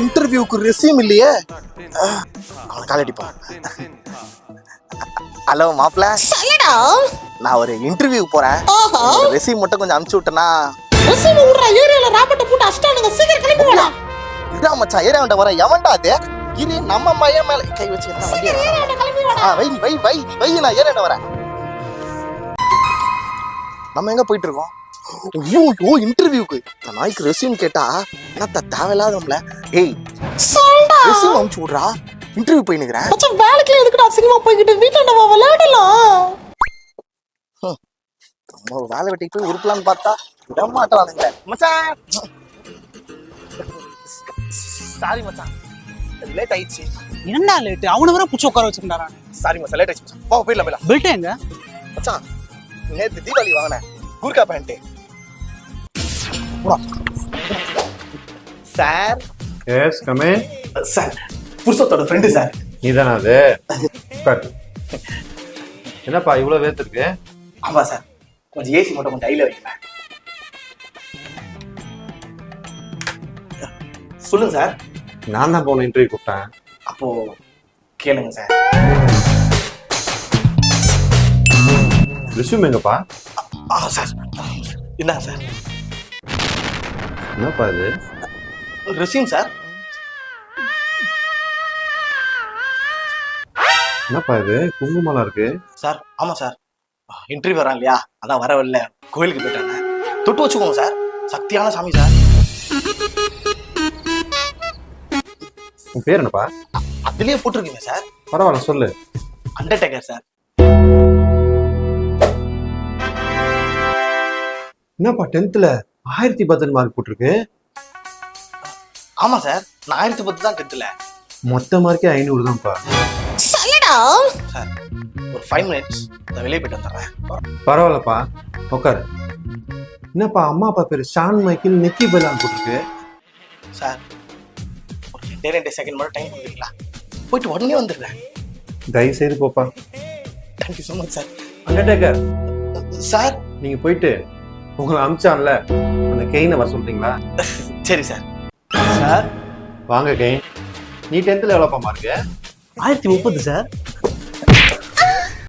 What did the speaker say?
இன்டர்வியூக்கு ரெஸ்யூம் இல்லையே. அவனை கால் அடிப்பான். ஹலோ மாப்ள, சொல்லுடா. நான் ஒரு இன்டர்வியூக்கு போறேன். ரெஸ்யூம் மட்டும் கொஞ்சம் அனுப்பிச்சு விட்டனா. ரெஸ்யூம் விடுறா, ஏரியால ராபர்ட்ட போட்டு அஷ்டானுங்க. சீக்கிரம் கிளம்பி போடா. இதான் மச்சான் ஏரியாவண்ட வர. எவன்டா அது? இரு, நம்ம மையம் மேல கை வச்சு கிளம்பி போடா. வை வை வை வை, நான் ஏரியாண்ட வரேன். நம்ம எங்க போயிட்டு இருக்கோம்? ஐயோ, இன்டர்வியூக்கு. இந்த நாய்க்கு ரெஸ்யூம் கேட்டா என்னத்த தேவையில்லாதவங்கள. ஏய் சொல்டா. ரெஸ்யூம் அனுப்பிச்சு விடுறா. இன்டர்வியூ போய் நிக்கிறேன். மச்சான் வேலைக்குல எதுக்குடா சினிமா போய்கிட்டு வீட்ல நம்ம விளையாடலாம். நம்ம ஒரு வேலை வெட்டிக்கு போய் உருப்பலான்னு பார்த்தா விட மாட்டானுங்க மச்சான். சாரி மச்சான், லேட் ஆயிடுச்சு. என்னடா லேட்? அவனை வர புடிச்சு உட்கார வச்சிருந்தாரா? சாரி மச்சான், லேட் ஆயிடுச்சு. வா போயிடலாம். பெல்ட் எங்க மச்சான்? நேத்து தீபாவளி வாங்கினேன் Gurkha pant. Sir. Yes come in. Sir, புருஷத்தோட ஃப்ரெண்டு சார். நீதானா அது? உட்கார். என்னப்பா இவ்வளவு வேத்து இருக்கு? ஆமா சார், கொஞ்சம் ஏசி மட்டும் கொஞ்சம் கையில வைக்கிறேன். சொல்லுங்க சார். நான் தான் போன இன்டர்வியூ கூப்பிட்டேன். அப்போ கேளுங்க சார். ரெஸ்யூம் எங்கப்பா? சார் என்ன சார்? என்னப்பா இது? Resume sir. என்னப்பா இது குங்குமலாம் இருக்கு? சார் ஆமா சார், இன்டர்வியூ வரான் இல்லையா, அதான் வரவில்லை, கோயிலுக்கு போயிட்டாங்க. தொட்டு வச்சுக்கோங்க சார், சக்தியான சாமி சார். உன் பேர் என்னப்பா? அதுலயே போட்டிருக்கீங்க சார். பரவாயில்ல சொல்லு. Undertaker sir. என்னப்பா 10th 1010 மார்க் போட்டிருக்கு? ஆமா சார், நான் 1010 தான் 10th. மொத்த மார்க்கே 500 தான்ப்பா. சொல்லுடா. சார் ஒரு 5 மினிட்ஸ் நான் வெளியே போயிட்டு வந்துடுறேன். பரவாயில்லப்பா உட்காரு. என்னப்பா அம்மா அப்பா பேரு ஷான் மைக்கேல் நிக்கி பெல்லான்னு போட்டிருக்கு? சார் ஒரு 2 செகண்ட் மட்டும் டைம் கொடுக்குறீங்களா? போயிட்டு உடனே வந்துடுறேன். தயவு செய்து போப்பா. Thank you so much sir. Undertaker sir, நீங்க போயிட்டு உங்களை அமிச்சான்ல அந்த கெயினை வர சொல்றீங்களா? சரி சார். சார் வாங்க கெயின். நீ 10th எவ்வளோப்பா மார்க்கு? 1030 சார்.